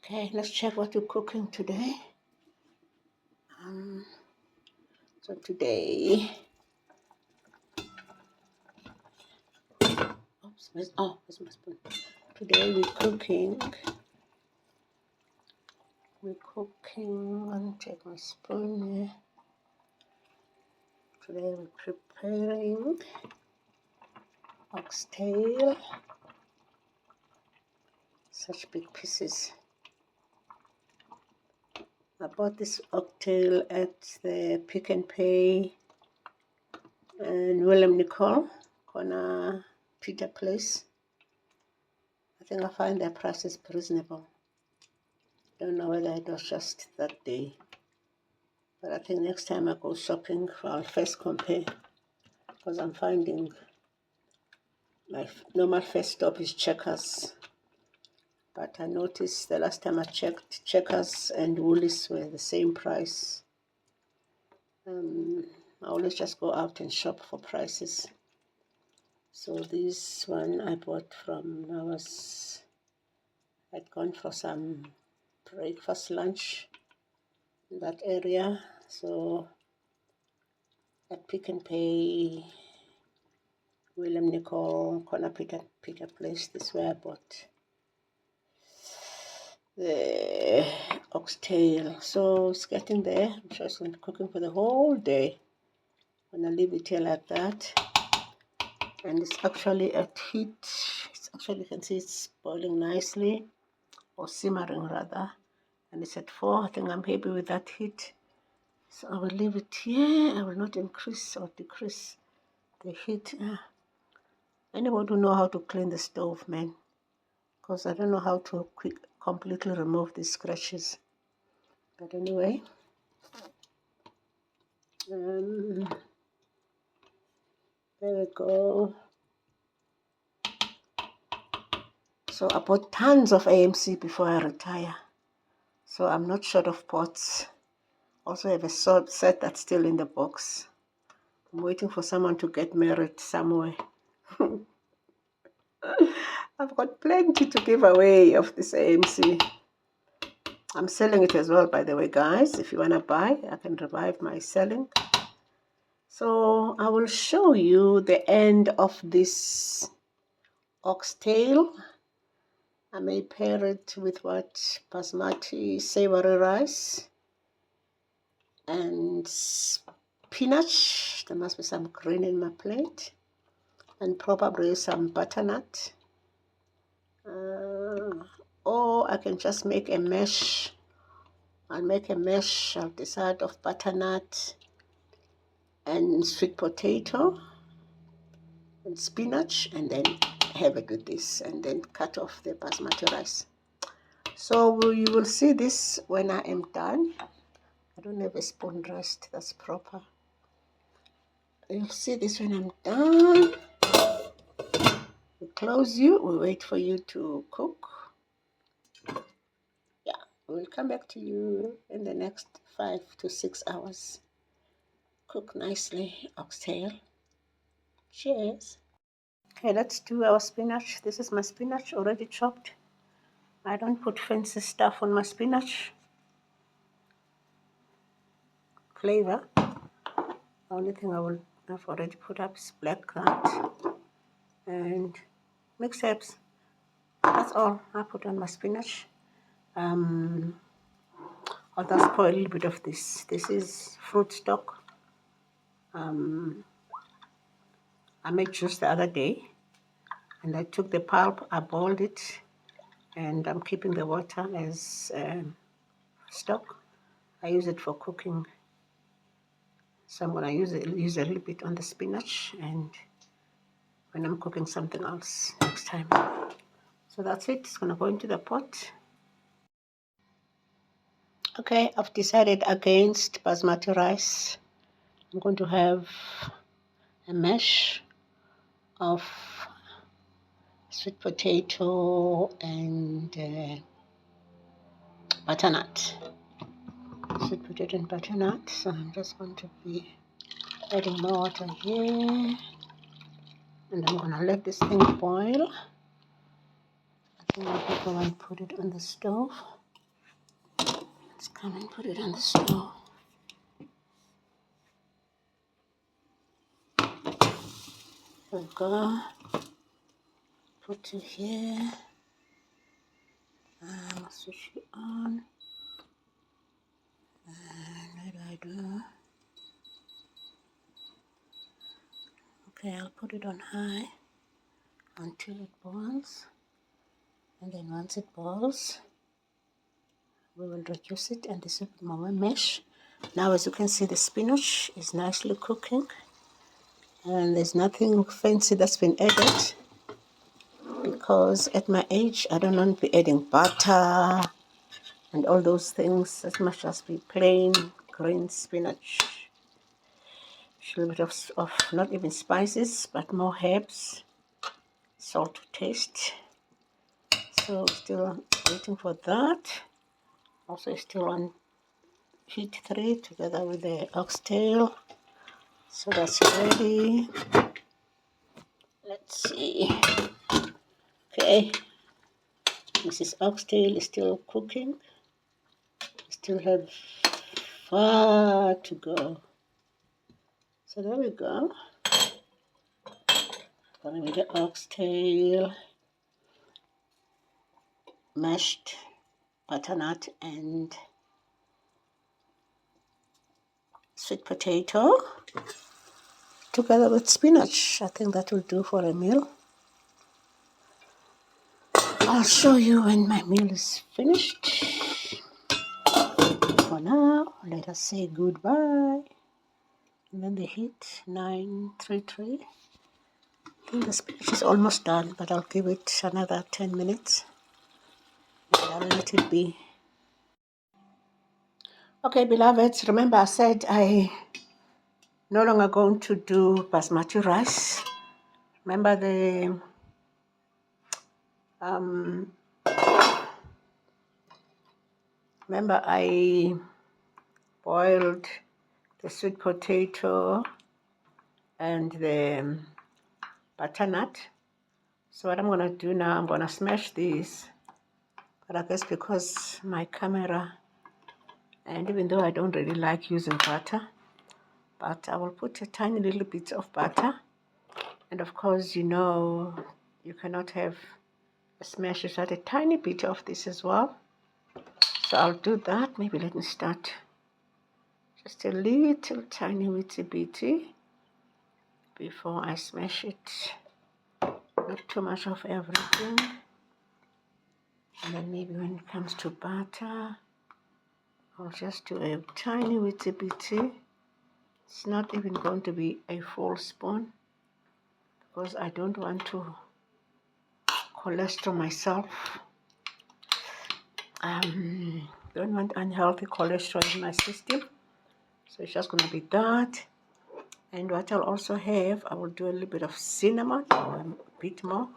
Okay, let's check what we're cooking today. So today, where's my spoon? Today we're cooking, let me check my spoon here. Today we're preparing oxtail, such big pieces. I bought this oxtail at the Pick and Pay and William Nicol, corner Peter Place. I think I find their prices reasonable. Don't know whether it was just that day, but I think next time I go shopping, I'll first compare, because I'm finding my normal first stop is Checkers. But I noticed the last time I checked, Checkers and Woolies were the same price. I always just go out and shop for prices. So this one I bought from, I'd gone for some breakfast, lunch in that area. So at Pick and Pay, William Nicol, corner Peter Place, this is where I bought the oxtail. So it's getting there. I'm sure it's going to be cooking for the whole day. I'm going to leave it here like that. And it's actually at heat. It's actually, you can see it's boiling nicely, or simmering rather. And it's at 4. I think I'm happy with that heat. So I will leave it here. I will not increase or decrease the heat. Anybody who know how to clean the stove, man? Because I don't know how to completely remove these scratches. But anyway, there we go. So I bought tons of AMC before I retire. So I'm not short of pots. Also have a set that's still in the box. I'm waiting for someone to get married somewhere. I've got plenty to give away of this AMC. I'm selling it as well, by the way, guys. If you want to buy, I can revive my selling. So I will show you the end of this oxtail. I may pair it with what? Basmati savory rice and spinach. There must be some green in my plate. And probably some butternut. Or I can just make a mash. I'll make a mash, I'll decide, of butternut and sweet potato and spinach, and then have it with this, and then cut off the basmati rice. So you will see this when I am done. I don't have a spoon rest that's proper. You'll see this when I'm done. We close you, we wait for you to cook. Yeah, we'll come back to you in the next 5 to 6 hours. Cook nicely, oxtail. Cheers. Okay, let's do our spinach. This is my spinach already chopped. I don't put fancy stuff on my spinach. Flavor. The only thing I've already put up is black currant and mixed herbs. That's all I put on my spinach. I'll just pour a little bit of this. This is fruit stock. I made juice the other day, and I took the pulp, I boiled it, and I'm keeping the water as stock. I use it for cooking, so I'm going to use a little bit on the spinach, and when I'm cooking something else next time. So that's it. It's going to go into the pot. Okay, I've decided against basmati rice. I'm going to have a mash of sweet potato and butternut. Sweet potato and butternut. So I'm just going to be adding more water here, and I'm going to let this thing boil. I think I'll go and put it on the stove. Let's come and put it on the stove. There we go. Put it here. I'll switch it on. And what do I do? Okay, I'll put it on high until it boils. And then once it boils, we will reduce it, and this will be my mesh. Now, as you can see, the spinach is nicely cooking, and there's nothing fancy that's been added, because at my age, I don't want to be adding butter and all those things. As much as be plain green spinach. A little bit of not even spices, but more herbs, salt to taste. So still waiting for that. Also still on heat 3 together with the oxtail. So that's ready. Let's see. Okay, Mrs. Oxtail is still cooking. We still have far to go. So there we go. Going with the oxtail, mashed butternut and sweet potato together with spinach. I think that will do for a meal. I'll show you when my meal is finished. For now, let us say goodbye. And then the heat 933. I think the spinach is almost done, but I'll give it another 10 minutes. And I'll let it be. Okay, beloveds, remember I said I no longer going to do basmati rice. Remember the remember I boiled the sweet potato and the butternut. So what I'm going to do now, I'm going to smash these. But I guess because my camera, and even though I don't really like using butter, but I will put a tiny little bit of butter. And of course, you know, you cannot have a smash without a tiny bit of this as well. So I'll do that. Maybe let me start just a little tiny witty bitty before I smash it. Not too much of everything. And then maybe when it comes to butter, I'll just do a tiny witty bitty. It's not even going to be a full spoon because I don't want to cholesterol myself. Don't want unhealthy cholesterol in my system. So it's just going to be that. And what I'll also have, I will do a little bit of cinnamon, or a bit more.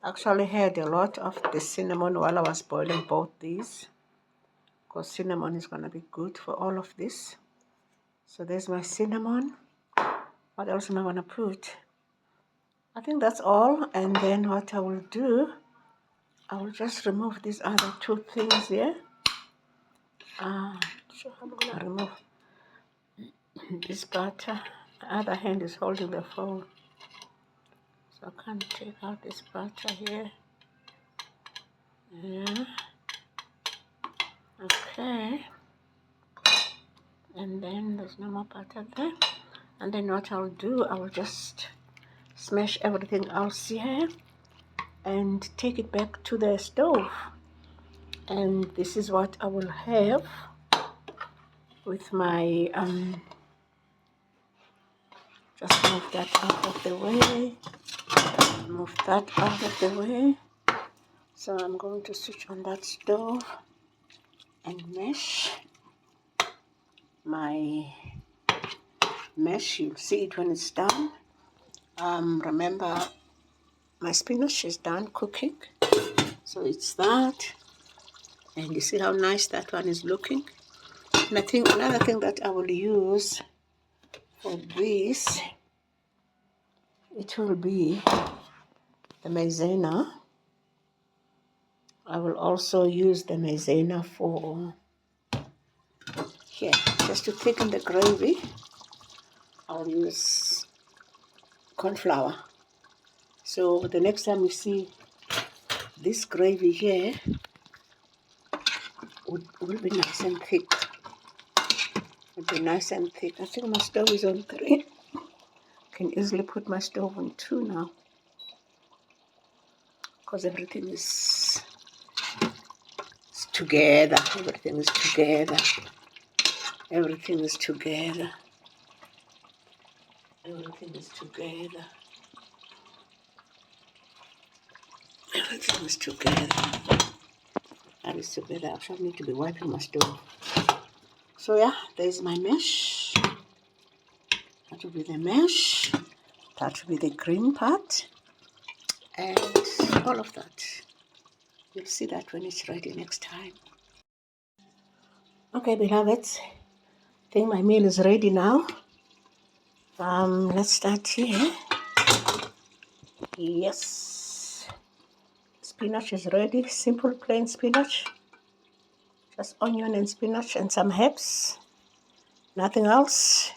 Actually had a lot of the cinnamon while I was boiling both these, because cinnamon is going to be good for all of this. So there's my cinnamon. What else am I going to put? I think that's all. And then what I will do, I will just remove these other two things here. So I'm going to remove this butter. The other hand is holding the phone, so I can't take out this butter here. Yeah. Okay. And then there's no more butter there. And then what I'll do, I will just smash everything else here and take it back to the stove. And this is what I will have with my just move that out of the way. Move that out of the way. So I'm going to switch on that stove and mesh my mesh. You'll see it when it's done. Remember, my spinach is done cooking, so it's that. And you see how nice that one is looking. And I think another thing that I will use for this, it will be the maizena. I will also use the maizena for Here, just to thicken the gravy, I'll use corn flour. So the next time you see this gravy here, will be nice and thick. Will be nice and thick. I think my stove is on 3. Can easily put my stove on 2 now, because everything is together. Everything is together. Everything is together. Everything is together. Everything is together. That is together. I shall need to be wiping my stove. So yeah, there's my mesh. That will be the mesh. That will be the green part. And all of that. You'll see that when it's ready next time. Okay, beloveds. I think my meal is ready now. Let's start here. Yes. Spinach is ready. Simple plain spinach. Just onion and spinach and some herbs. Nothing else.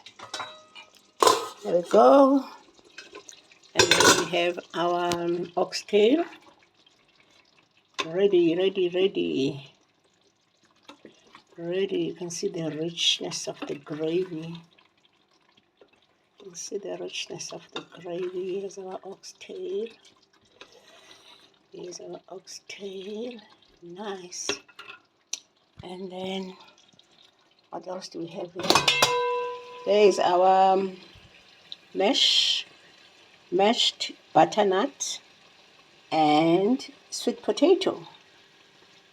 There we go. And then we have our oxtail. Ready, ready, ready. Ready. You can see the richness of the gravy. You can see the richness of the gravy. Here's our oxtail. Here's our oxtail. Nice. And then, what else do we have here? There is our mashed butternut and sweet potato.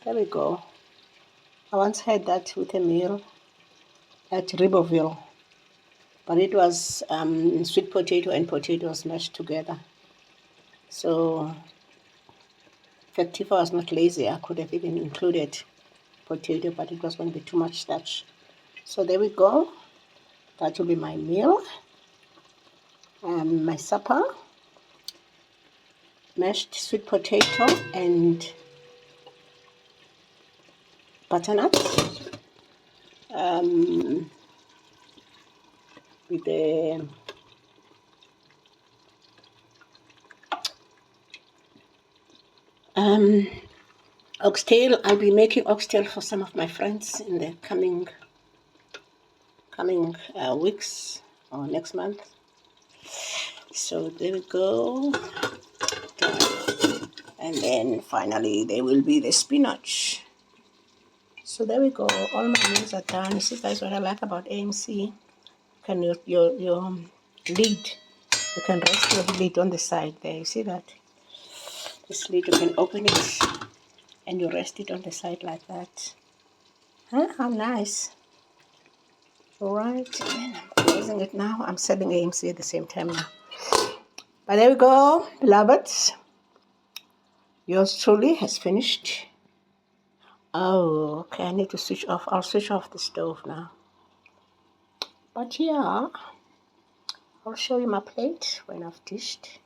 There we go. I once had that with a meal at Riverville, but it was sweet potato and potatoes mashed together. So, in fact, if I was not lazy, I could have even included potato, but it was going to be too much starch. So there we go. That will be my meal. My supper, mashed sweet potato and butternut with the oxtail. I'll be making oxtail for some of my friends in the coming weeks or next month. So there we go. And then finally there will be the spinach. So there we go. All my meals are done. You see, guys, what I like about AMC? Can your lid, you can rest your lid on the side there. You see that? This lid, you can open it and you rest it on the side like that. Huh? How nice. Alright, and I'm closing it now. I'm selling AMC at the same time now. But there we go, beloveds. Yours truly has finished. Oh, okay, I need to switch off. I'll switch off the stove now. But yeah, I'll show you my plate when I've dished.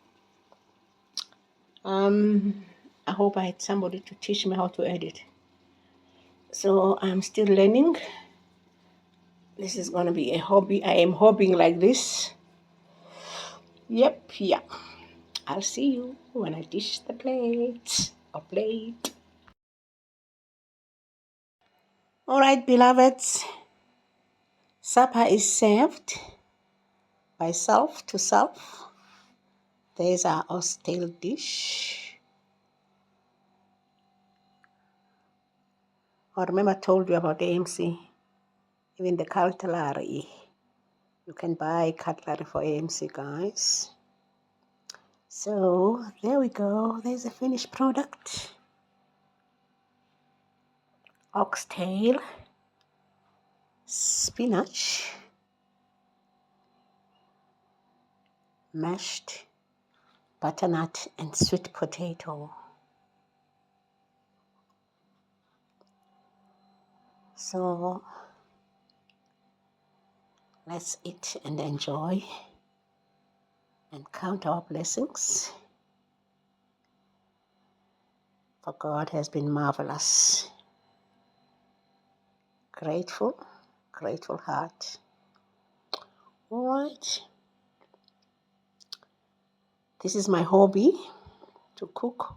I hope I had somebody to teach me how to edit. So I'm still learning. This is gonna be a hobby. I am hobbying like this. Yep, yeah. I'll see you when I dish the plate. A plate. All right, beloveds. Supper is served by self to self. There's our oxtail dish. I remember I told you about AMC. Even the cutlery. You can buy cutlery for AMC, guys. So there we go. There's a finished product. Oxtail, spinach, mashed butternut and sweet potato. So let's eat and enjoy and count our blessings. For God has been marvelous. Grateful, grateful heart. All right. This is my hobby, to cook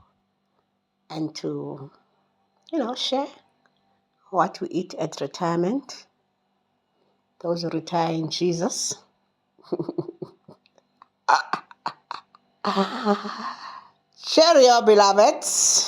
and to, share what we eat at retirement. Those who retire in Jesus. Share your beloveds.